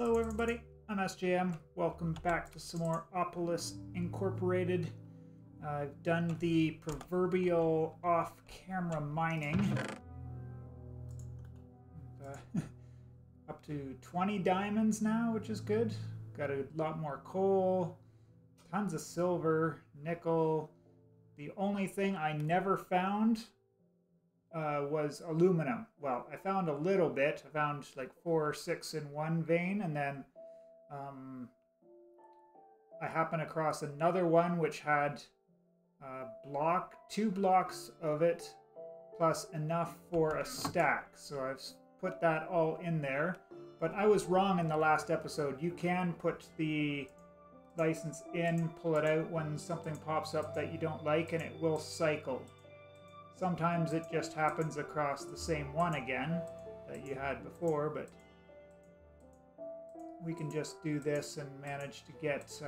Hello everybody, I'm SJM. Welcome back to some more Opolis Incorporated. I've done the proverbial off-camera mining. Up to 20 diamonds now, which is good. Got a lot more coal, tons of silver, nickel. The only thing I never found was aluminum. Well, I found a little bit. I found like 4 or 6 in one vein, and then I happened across another one which had two blocks of it, plus enough for a stack. So I've put that all in there. But I was wrong in the last episode. You can put the license in, pull it out when something pops up that you don't like, and it will cycle. Sometimes it just happens across the same one again that you had before, but we can just do this and manage to get,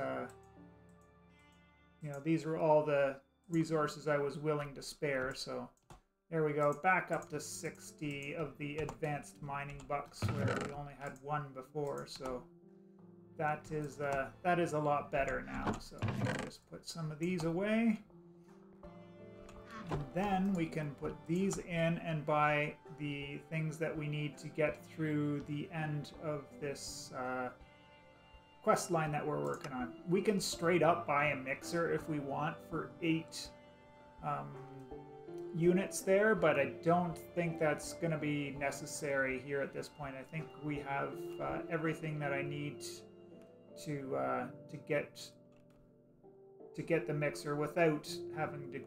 these are all the resources I was willing to spare, so there we go, back up to 60 of the advanced mining bucks where we only had 1 before, so that is a lot better now. So I'll just put some of these away. And then we can put these in and buy the things that we need to get through the end of this quest line that we're working on. We can straight up buy a mixer if we want for 8 units there, but I don't think that's going to be necessary here at this point. I think we have everything that I need to get the mixer without having to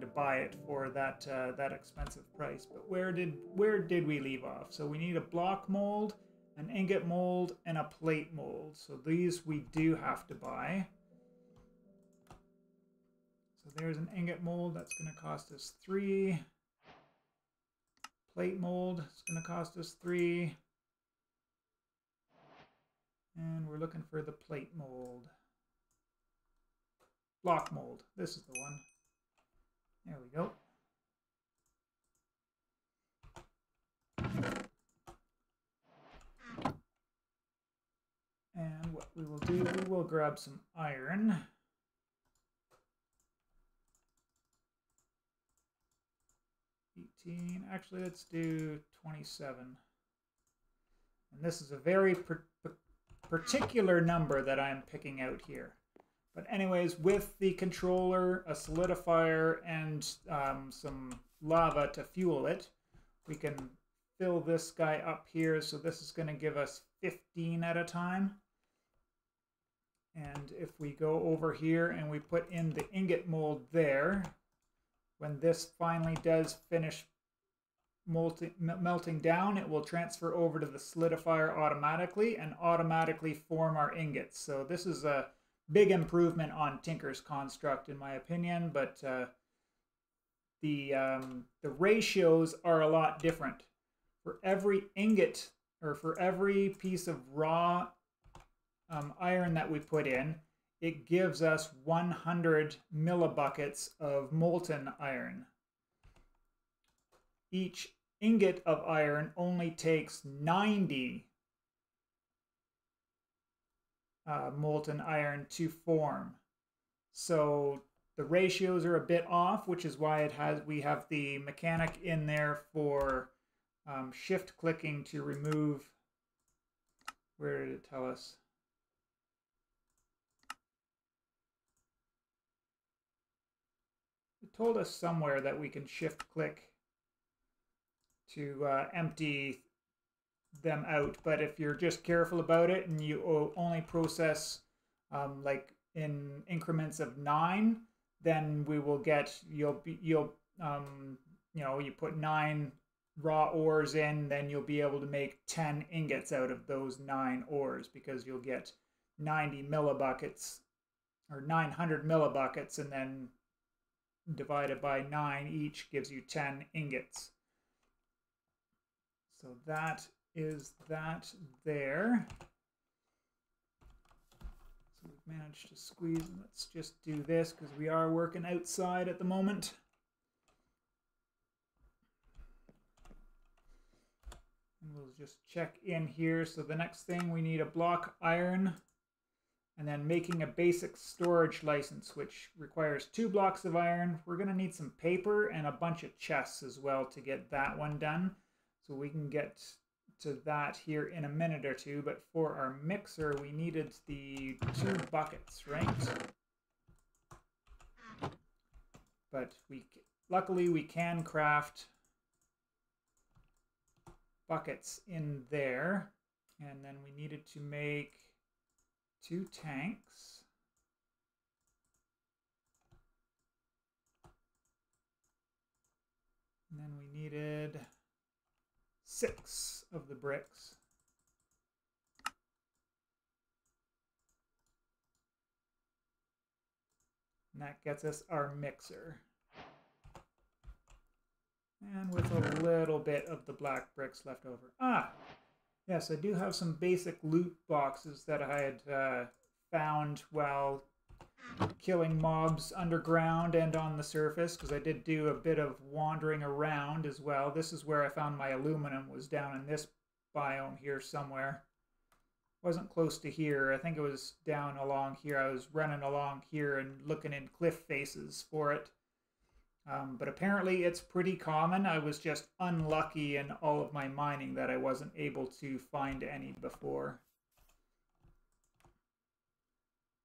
buy it for that that expensive price. But where did we leave off? So we need a block mold, an ingot mold, and a plate mold. So these we do have to buy. So there's an ingot mold that's going to cost us 3. Plate mold is going to cost us 3. And we're looking for the plate mold. Block mold. This is the one. There we go. And what we will do, we will grab some iron. Actually, let's do 27. And this is a very particular number that I'm picking out here. But anyways, with the controller, a solidifier, and some lava to fuel it, we can fill this guy up here. So this is going to give us 15 at a time. And if we go over here and we put in the ingot mold there, when this finally does finish melting down, it will transfer over to the solidifier automatically and automatically form our ingots. So this is a big improvement on Tinker's construct in my opinion, but the ratios are a lot different. For every ingot, or for every piece of raw iron that we put in, it gives us 100 millibuckets of molten iron. Each ingot of iron only takes 90 molten iron to form. So the ratios are a bit off, which is why we have the mechanic in there for shift clicking to remove. Where did it tell us? It told us somewhere that we can shift click to empty them out, but if you're just careful about it and you only process like in increments of 9, then we will get you put 9 raw ores in, then you'll be able to make 10 ingots out of those 9 ores, because you'll get 90 millibuckets or 900 millibuckets, and then divided by 9 each gives you 10 ingots. So that is that there. So we've managed to squeeze. Let's just do this because we are working outside at the moment. And we'll just check in here. So the next thing, we need a block iron. And then making a basic storage license, which requires 2 blocks of iron. We're going to need some paper and a bunch of chests as well to get that one done. So we can get to that here in a minute or two. But for our mixer, we needed the 2 buckets, right? But luckily we can craft buckets in there. And then we needed to make 2 tanks. And then we needed 6 of the bricks. And that gets us our mixer. And with a little bit of the black bricks left over. Ah! Yes, I do have some basic loot boxes that I had found while killing mobs underground and on the surface, because I did do a bit of wandering around as well. This is where I found my aluminum, was down in this biome here somewhere. Wasn't close to here. I think it was down along here. I was running along here and looking in cliff faces for it. But apparently it's pretty common. I was just unlucky in all of my mining that I wasn't able to find any before.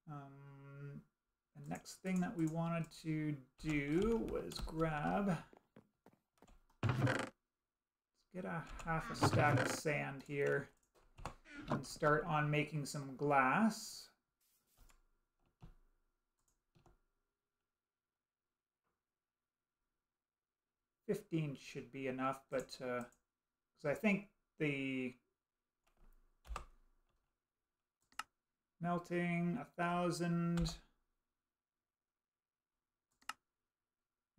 The next thing that we wanted to do was grab... Let's get a half a stack of sand here and start on making some glass. 15 should be enough, but because I think the melting 1,000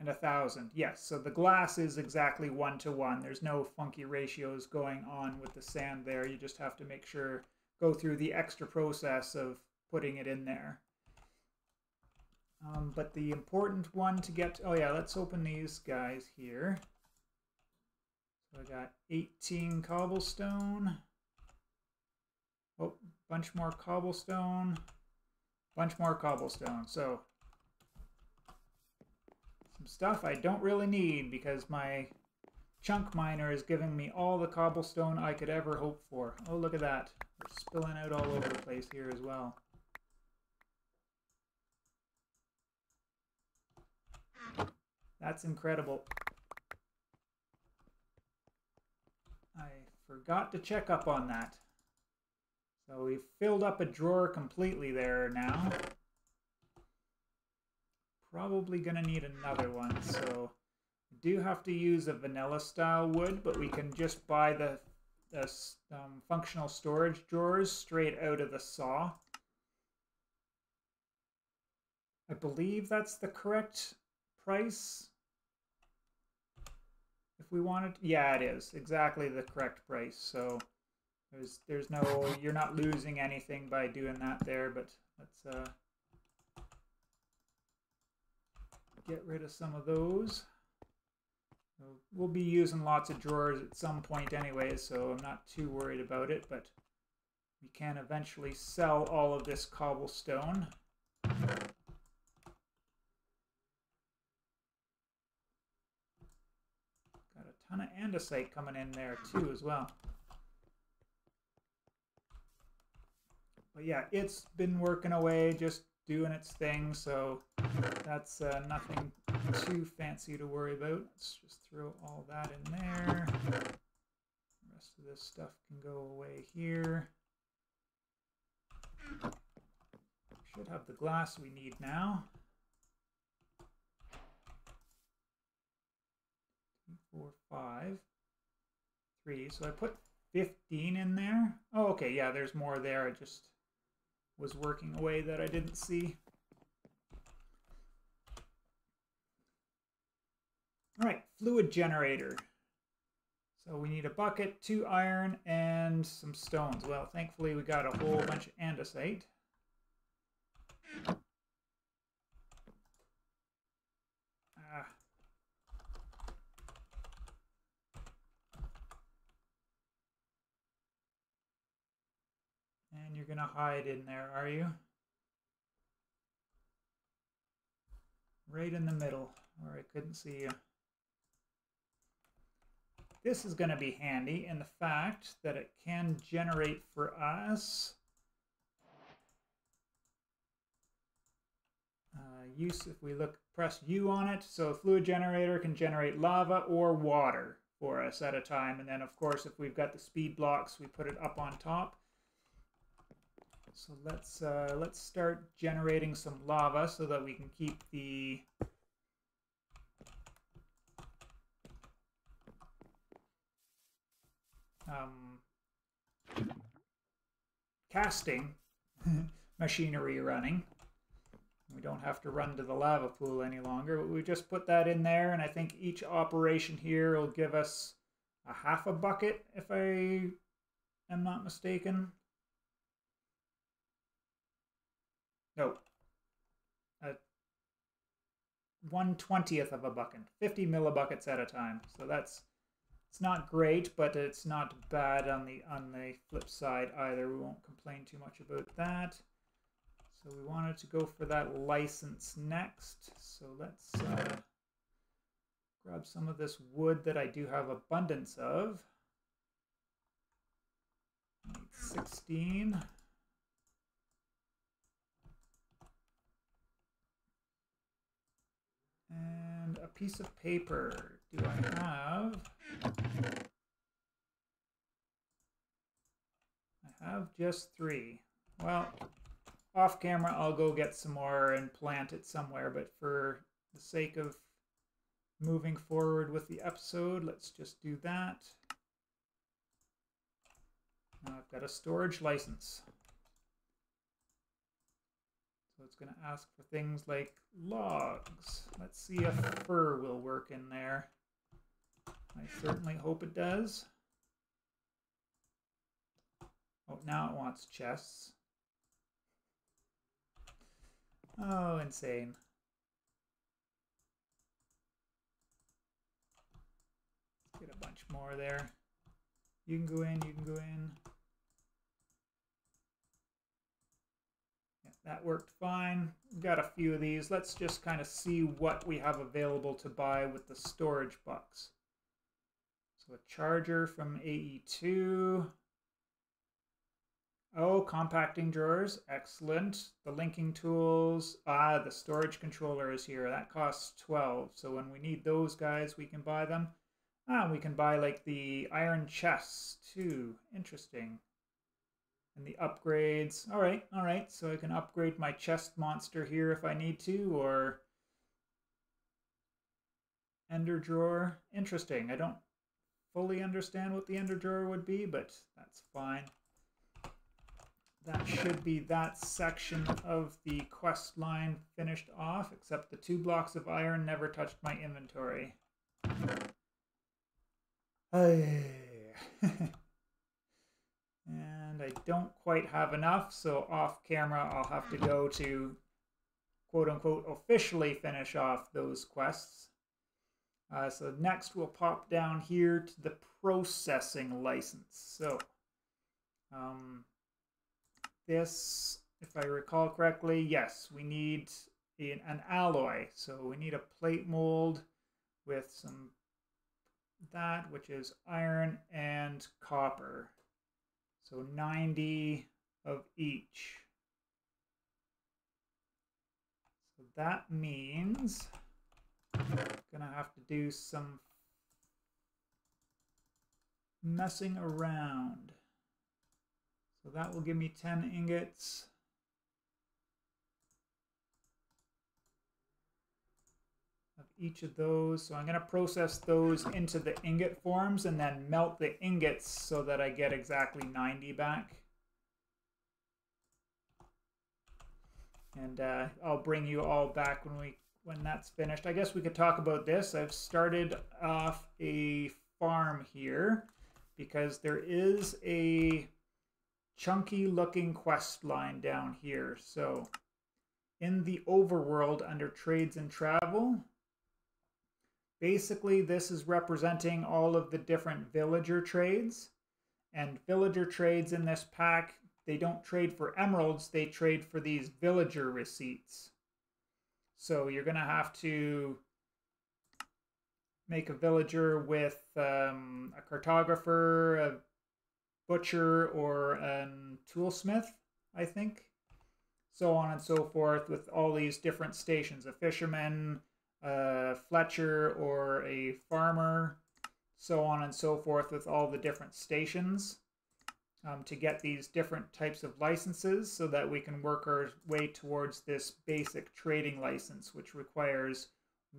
and 1,000. Yes, so the glass is exactly 1-to-1. There's no funky ratios going on with the sand there. You just have to make sure, go through the extra process of putting it in there. But the important one to get... Oh yeah, let's open these guys here. So I got 18 cobblestone. Oh, bunch more cobblestone. Bunch more cobblestone. So some stuff I don't really need because my chunk miner is giving me all the cobblestone I could ever hope for. Oh, look at that. We're spilling out all over the place here as well. That's incredible. I forgot to check up on that. So we've filled up a drawer completely there now. Probably gonna need another one, so I do have to use a vanilla style wood, but we can just buy the functional storage drawers straight out of the saw. I believe that's the correct price. If we wanted, yeah, it is exactly the correct price. So there's no, you're not losing anything by doing that there. But let's get rid of some of those. We'll be using lots of drawers at some point anyways, so I'm not too worried about it. But we can eventually sell all of this cobblestone. Ton of andesite coming in there too as well. But yeah, it's been working away, just doing its thing, so that's nothing too fancy to worry about. Let's just throw all that in there. The rest of this stuff can go away here. Should have the glass we need now. 4, 5, 3. So I put 15 in there. Oh, okay, yeah, there's more there. I just was working away that I didn't see. All right, fluid generator. So we need a bucket, 2 iron, and some stones. Well, thankfully we got a whole bunch of andesite. You're gonna hide in there, are you? Right in the middle, where I couldn't see you. This is going to be handy in the fact that it can generate for us use. If we press U on it, so a fluid generator can generate lava or water for us at a time. And then, of course, if we've got the speed blocks, we put it up on top. So let's start generating some lava so that we can keep the casting machinery running. We don't have to run to the lava pool any longer, but we just put that in there, and I think each operation here will give us a half a bucket, if I am not mistaken. No, 1/20th of a bucket, 50 millibuckets at a time. So it's not great, but it's not bad on the flip side either. We won't complain too much about that. So we wanted to go for that license next. So let's grab some of this wood that I do have abundance of. I need 16. And a piece of paper. Do I have? I have just 3. Well, off camera, I'll go get some more and plant it somewhere, but for the sake of moving forward with the episode, let's just do that. Now I've got a storage license. So it's going to ask for things like logs. Let's see if fur will work in there. I certainly hope it does. Oh, now it wants chests. Oh, insane. Let's get a bunch more there. You can go in, you can go in. Yeah, that worked fine. We've got a few of these. Let's just kind of see what we have available to buy with the storage box. So a charger from AE2. Oh, compacting drawers, excellent. The linking tools, the storage controller is here. That costs 12. So when we need those guys, we can buy them. We can buy like the iron chests too. Interesting. And the upgrades. All right. So I can upgrade my chest monster here if I need to, or ender drawer. Interesting. I don't fully understand what the ender drawer would be, but that's fine. That should be that section of the quest line finished off, except the 2 blocks of iron never touched my inventory. And I don't quite have enough, so off camera I'll have to go to quote-unquote officially finish off those quests. So next we'll pop down here to the processing license. So this, if I recall correctly, yes, we need an alloy. So we need a plate mold with some that, which is iron and copper. So 90 of each. So that means I'm gonna have to do some messing around. So that will give me 10 ingots. Of each of those. So I'm going to process those into the ingot forms and then melt the ingots so that I get exactly 90 back. And I'll bring you all back when that's finished. I guess we could talk about this. I've started off a farm here because there is a chunky looking quest line down here. So in the overworld under trades and travel, basically this is representing all of the different villager trades, and villager trades in this pack they don't trade for emeralds, they trade for these villager receipts. So you're going to have to make a villager with a cartographer, a butcher, or a toolsmith, I think. So on and so forth with all these different stations. A fisherman, a Fletcher, or a farmer. So on and so forth with all the different stations to get these different types of licenses so that we can work our way towards this basic trading license, which requires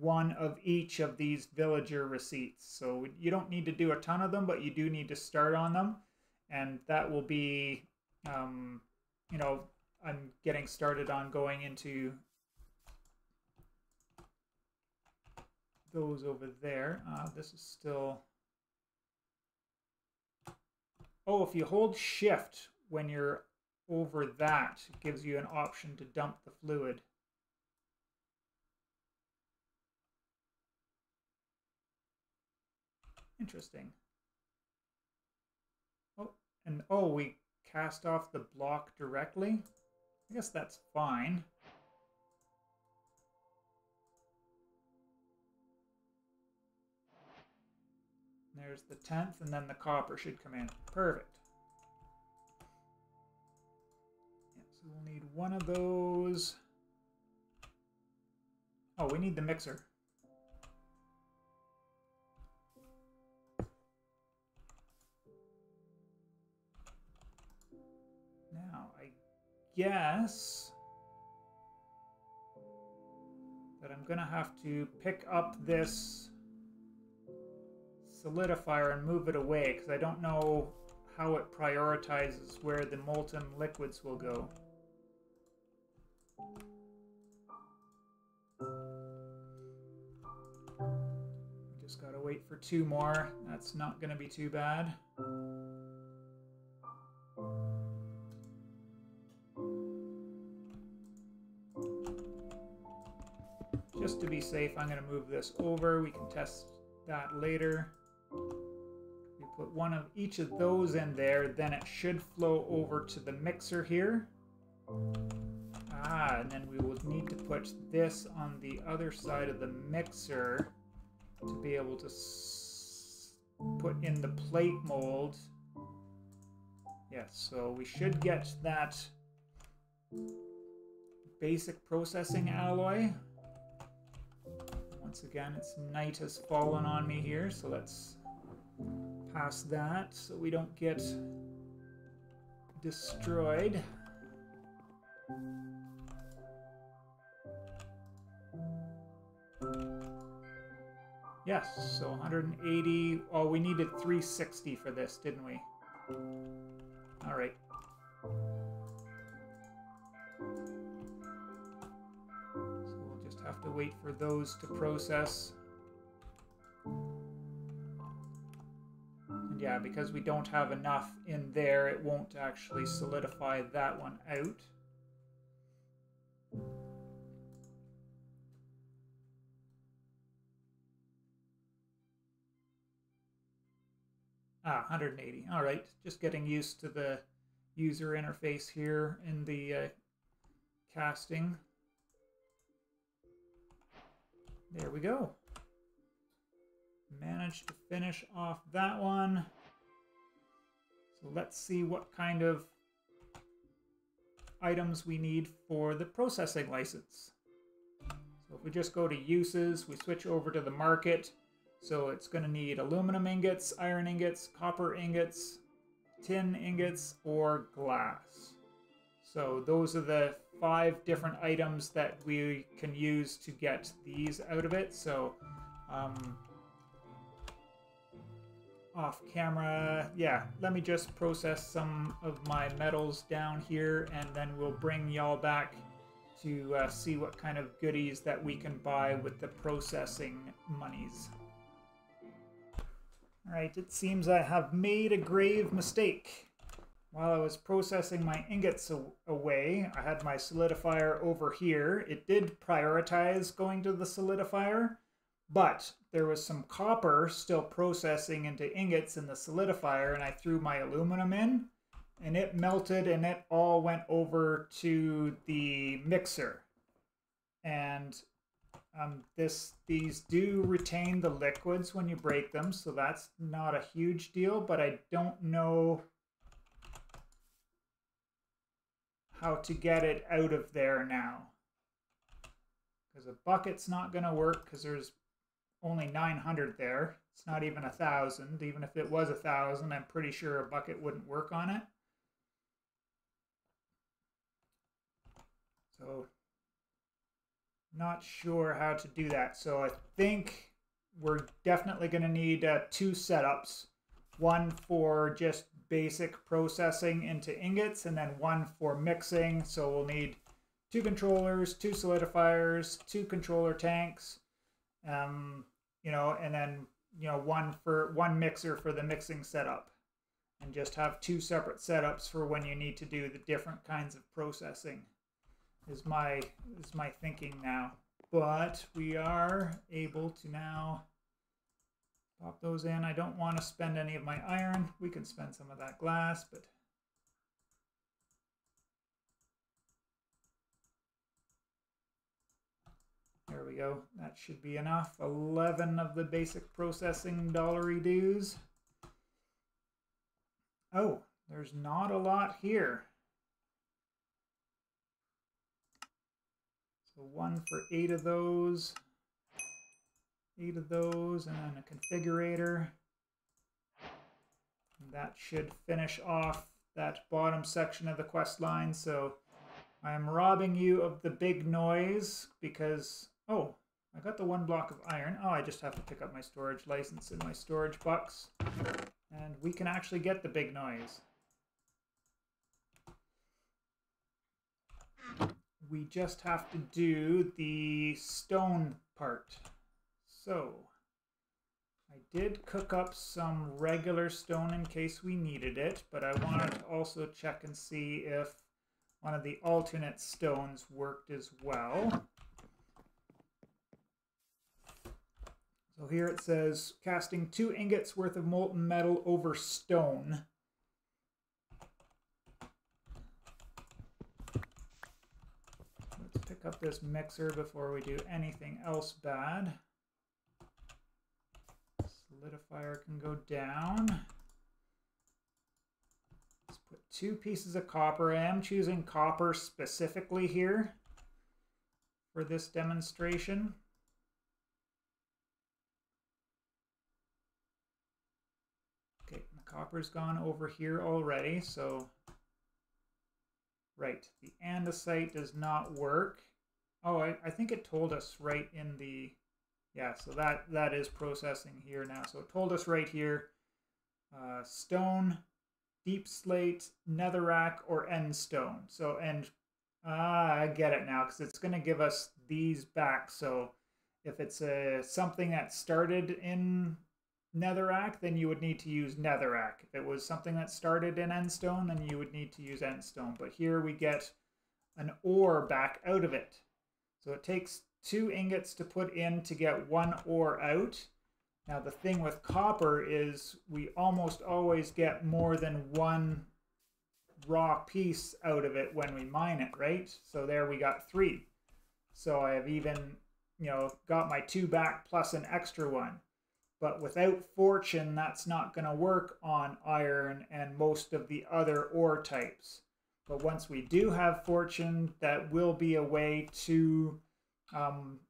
one of each of these villager receipts. So you don't need to do a ton of them, but you do need to start on them. And that will be, you know, I'm getting started on going into those over there. This is still... Oh, if you hold shift when you're over that, it gives you an option to dump the fluid. Interesting. Oh, and oh, we cast off the block directly? I guess that's fine. There's the 10th, and then the copper should come in. Perfect. Yeah, so we'll need one of those. Oh, we need the mixer. Now, I guess that I'm going to have to pick up this solidifier and move it away because I don't know how it prioritizes where the molten liquids will go. Just gotta wait for 2 more. That's not gonna be too bad. Just to be safe, I'm gonna move this over. We can test that later. We put one of each of those in there, then it should flow over to the mixer here. And then we will need to put this on the other side of the mixer to be able to put in the plate mold. Yes, so we should get that basic processing alloy. Once again, its night has fallen on me here, so let's pass that so we don't get destroyed. Yes, so 180. Oh, we needed 360 for this, didn't we? All right. So we'll just have to wait for those to process. And yeah, because we don't have enough in there, it won't actually solidify that one out. Ah, 180. All right, just getting used to the user interface here in the casting. There we go. Managed to finish off that one. So let's see what kind of items we need for the processing license. So if we just go to uses, we switch over to the market. So it's going to need aluminum ingots, iron ingots, copper ingots, tin ingots, or glass. So those are the 5 different items that we can use to get these out of it. So off camera, yeah, let me just process some of my metals down here, and then we'll bring y'all back to see what kind of goodies that we can buy with the processing monies. Alright, it seems I have made a grave mistake. While I was processing my ingots away, I had my solidifier over here. It did prioritize going to the solidifier, but there was some copper still processing into ingots in the solidifier, and I threw my aluminum in, and it melted and it all went over to the mixer. And these do retain the liquids when you break them, so that's not a huge deal, but I don't know how to get it out of there now. Because a bucket's not going to work because there's only 900 there. It's not even 1,000. Even if it was 1,000, I'm pretty sure a bucket wouldn't work on it. So, not sure how to do that. So I think we're definitely going to need 2 setups. One for just basic processing into ingots, and then one for mixing. So we'll need 2 controllers, 2 solidifiers, 2 controller tanks, you know, and then, you know, one mixer for the mixing setup, and just have 2 separate setups for when you need to do the different kinds of processing is my thinking now. But we are able to now pop those in. I don't want to spend any of my iron. We can spend some of that glass, but there we go. That should be enough. 11 of the basic processing dollary dues. Oh, there's not a lot here. So one for 8 of those. 8 of those, and then a configurator. And that should finish off that bottom section of the quest line. So I am robbing you of the big noise because, oh, I got the 1 block of iron. Oh, I just have to pick up my storage license in my storage box. And we can actually get the big noise. We just have to do the stone part. So, I did cook up some regular stone in case we needed it, but I wanted to also check and see if one of the alternate stones worked as well. So here it says, casting 2 ingots worth of molten metal over stone. Let's pick up this mixer before we do anything else bad. Solidifier can go down. Let's put 2 pieces of copper. I am choosing copper specifically here for this demonstration. Okay, the copper's gone over here already, so right, the andesite does not work. Oh, I think it told us right in the, yeah, so that is processing here now. So it told us right here, stone, deep slate, netherrack, or end stone. So, and I get it now, because it's going to give us these back. So if it's something that started in netherrack, then you would need to use netherrack. If it was something that started in endstone, then you would need to use endstone. But here we get an ore back out of it. So it takes 2 ingots to put in to get 1 ore out. Now the thing with copper is we almost always get more than 1 raw piece out of it when we mine it, right? So there we got 3. So I have even, you know, got my 2 back plus an extra one. But without fortune, that's not going to work on iron and most of the other ore types. But once we do have fortune, that will be a way to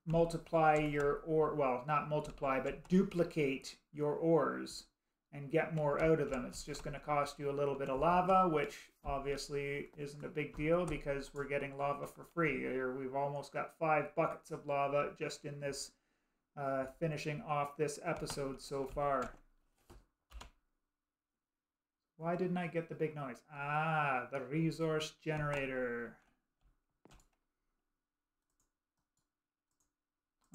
multiply your ore, well, not multiply, but duplicate your ores and get more out of them. It's just going to cost you a little bit of lava, which obviously isn't a big deal because we're getting lava for free. Here we've almost got 5 buckets of lava just in this finishing off this episode so far. Why didn't I get the big noise? Ah, the resource generator.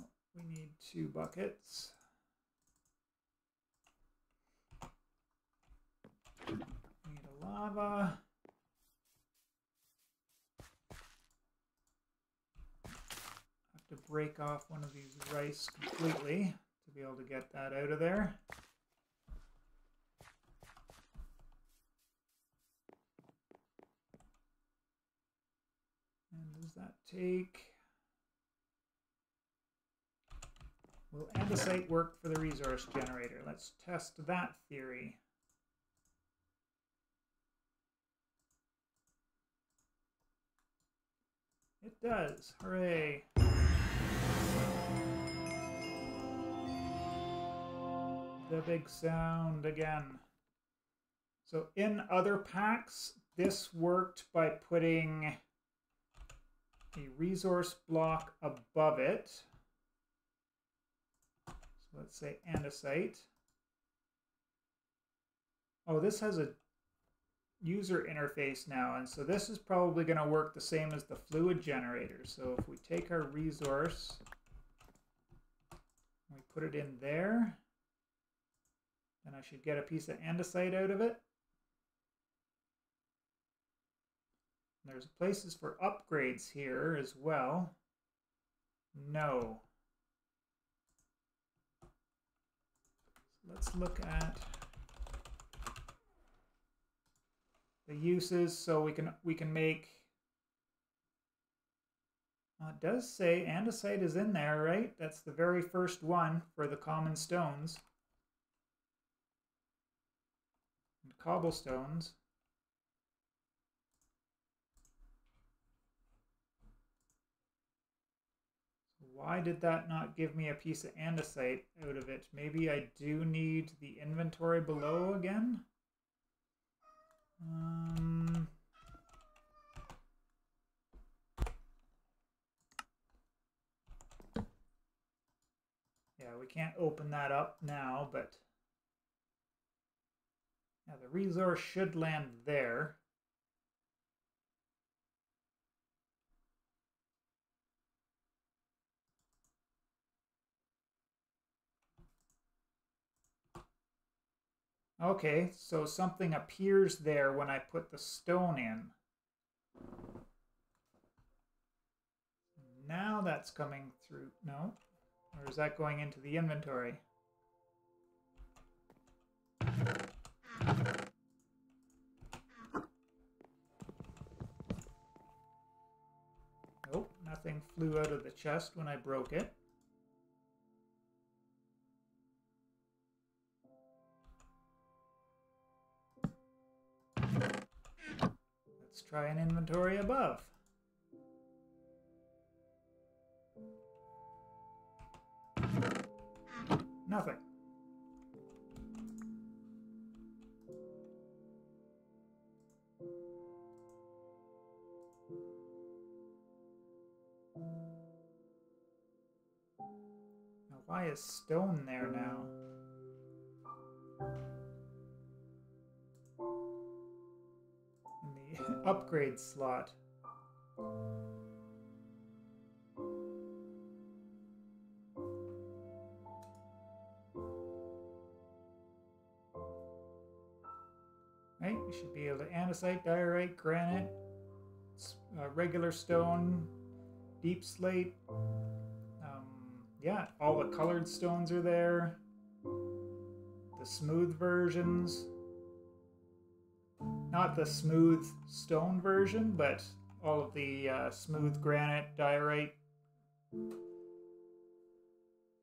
Oh, we need 2 buckets. We need a lava. To break off one of these rice completely to be able to get that out of there. does that take? Will andesite work for the resource generator? Let's test that theory. It does. Hooray. The big sound again. So in other packs, this worked by putting a resource block above it. So let's say andesite. Oh, this has a user interface now, and so this is probably going to work the same as the fluid generator. So if we take our resource, we put it in there, then I should get a piece of andesite out of it. There's places for upgrades here as well. No. So let's look at the uses. So we can make. It does say andesite is in there, right? That's the very first one for the common stones and cobblestones. Why did that not give me a piece of andesite out of it? Maybe I do need the inventory below again? Yeah, we can't open that up now, but yeah, the resource should land there. Okay, so something appears there when I put the stone in. Now that's coming through. No? Or is that going into the inventory? Nope, nothing flew out of the chest when I broke it. Let's try an inventory above. Nothing. Now, why is stone there now? In the upgrade slot. Right, we should be able to andesite, diorite, granite, regular stone, deep slate. Yeah, all the colored stones are there. The smooth versions. Not the smooth stone version, but all of the smooth granite, diorite.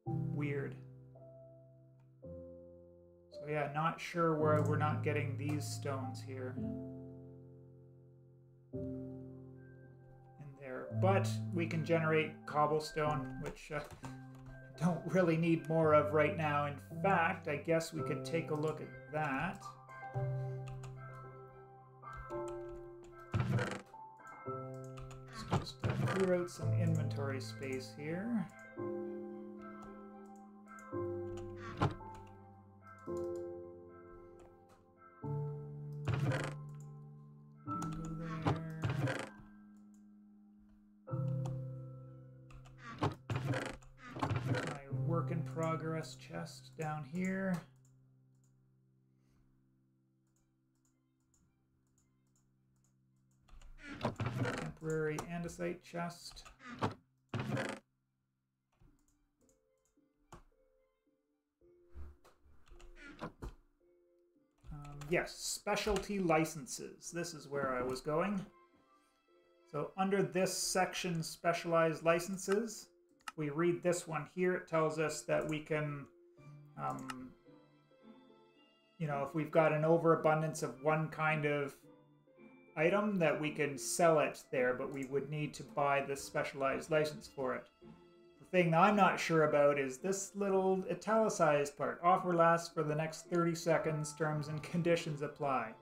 Weird. So yeah, not sure where we're not getting these stones here. In there. But we can generate cobblestone, which I don't really need more of right now. In fact, I guess we could take a look at that. So just clear out some inventory space here. Progress chest down here. Temporary andesite chest. Yes, specialty licenses. This is where I was going. So under this section, specialized licenses, we read this one here. It tells us that we can, you know, if we've got an overabundance of one kind of item, that we can sell it there, but we would need to buy the specialized license for it. The thing I'm not sure about is this little italicized part. Offer lasts for the next 30 seconds. Terms and conditions apply.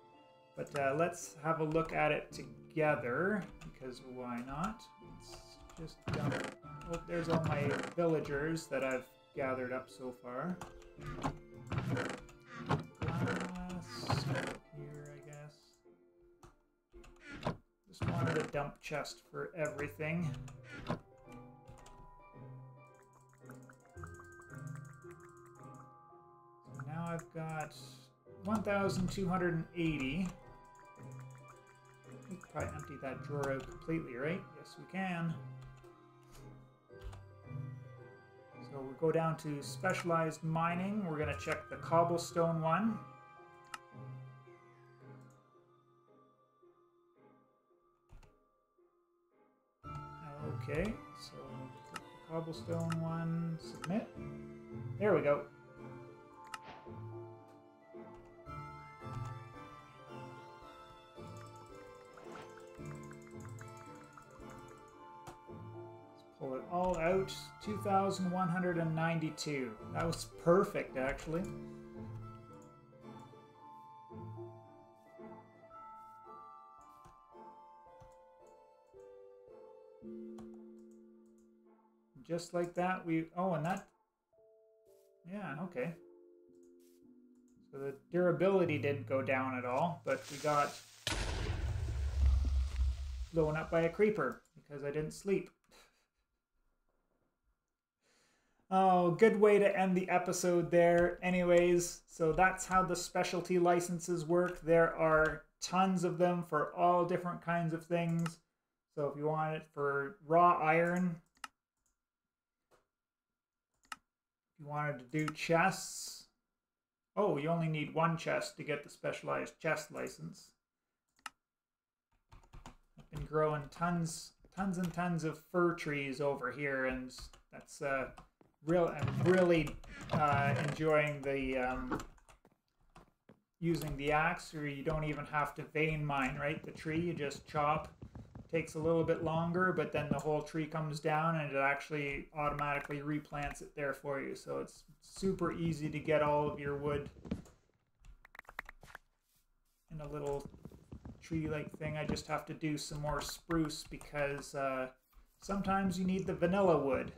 But let's have a look at it together, because why not? Let's just dump. Oh, there's all my villagers that I've gathered up so far. Glass here, I guess. Just wanted a dump chest for everything. So now I've got 1,280. We could probably empty that drawer out completely, right? Yes, we can. So we'll go down to specialized mining. We're going to check the cobblestone one. Okay, so the cobblestone one, submit. There we go. Pull it all out. 2,192. That was perfect, actually. Just like that, oh, and that, yeah, okay. So the durability didn't go down at all, but we got blown up by a creeper because I didn't sleep. Oh, good way to end the episode there. Anyways, so that's how the specialty licenses work. There are tons of them for all different kinds of things. So if you want it for raw iron, if you wanted to do chests, oh, you only need one chest to get the specialized chest license. I've been growing tons and tons of fir trees over here, and that's I'm really enjoying the using the axe, or you don't even have to vein mine, right? The tree, you just chop. Takes a little bit longer, but then the whole tree comes down and it actually automatically replants it there for you. So it's super easy to get all of your wood in a little tree-like thing. I just have to do some more spruce because sometimes you need the vanilla wood.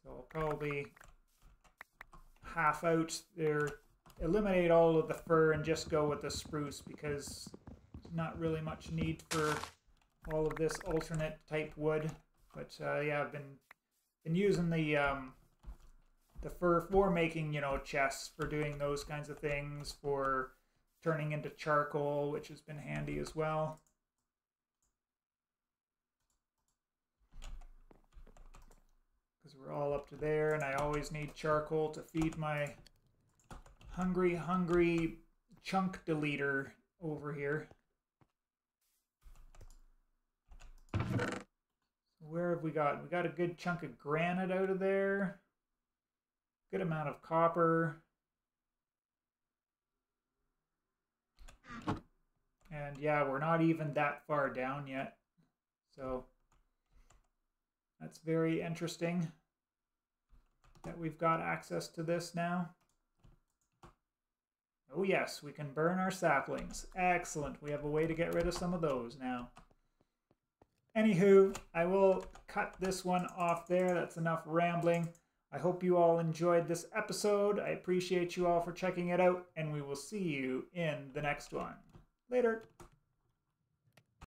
So I'll probably half out there, eliminate all of the fir and just go with the spruce because not really much need for all of this alternate type wood, but yeah, I've been using the fir for making, you know, chests, for doing those kinds of things, for turning into charcoal, which has been handy as well. Because we're all up to there, and I always need charcoal to feed my hungry chunk deleter over here. Where have we got? We got a good chunk of granite out of there. Good amount of copper. And yeah, we're not even that far down yet. So that's very interesting that we've got access to this now. Oh yes, we can burn our saplings. Excellent. We have a way to get rid of some of those now. Anywho, I will cut this one off there. That's enough rambling. I hope you all enjoyed this episode. I appreciate you all for checking it out, and we will see you in the next one. Later.